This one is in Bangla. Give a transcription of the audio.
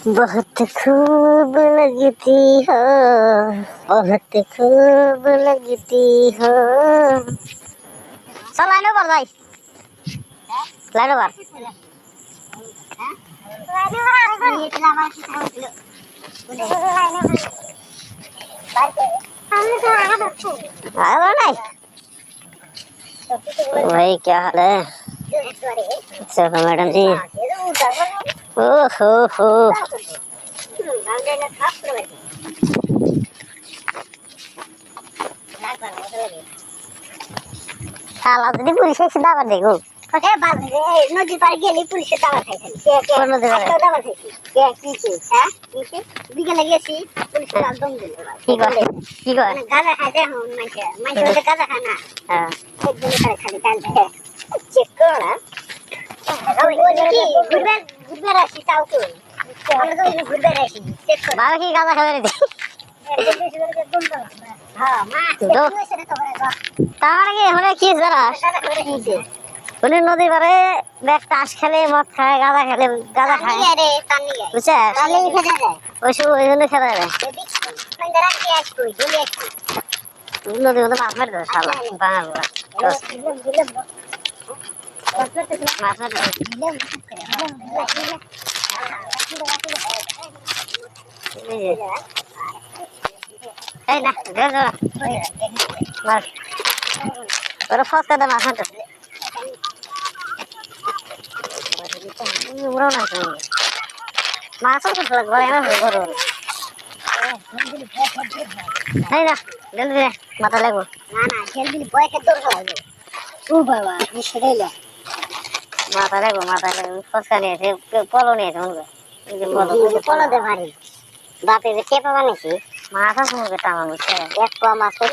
बहुत खूब लगती हो, बहुत खूब लगती हो। चल लाइन पर भाई, लाइन पर भाई क्या हाल है? चलो मैडम जी। ओहो শালা যদি পুলিশে এসে দাবার দেখো নদীর পাড়ে গেলে পুলিশের দাবার খাই বিকেলে গেছি পুলিশের একদম দিল কি করে গাঁজা খাই দেখো মাইকে গাঁজা খায় না একদিন খালি কান্দে চেক করো না ঘুরবে আসি তাও কেউ আমরা তো ঘুরবে আসি বাবা কি গাঁজা খাবে রে নদী পারে ব্যাগ তাস খেলে মদ খায় গাঁদা খেলে গাঁদা খায় বুঝছে ওই সব ওই জন্য খেলা যায় নদী মতো মাছ মারি দেবে শালা বাঙাল মাছ মারি এই না মাছ ওরা ফসকা দে মাছ মারতে মাছ করতে লাগবে এই না জলদি মাথা লাগবো না না জলদি বয় কে দৌড় লাগবে ও বাবা সেটাই না মাথা লাগবো ফসকা নিয়েছে পলো নিয়েছে মনে পলো দে ভারী বাপে যে চেপা বানিয়েছি মাছ আছে টাঙানো এক পোয়া মাছ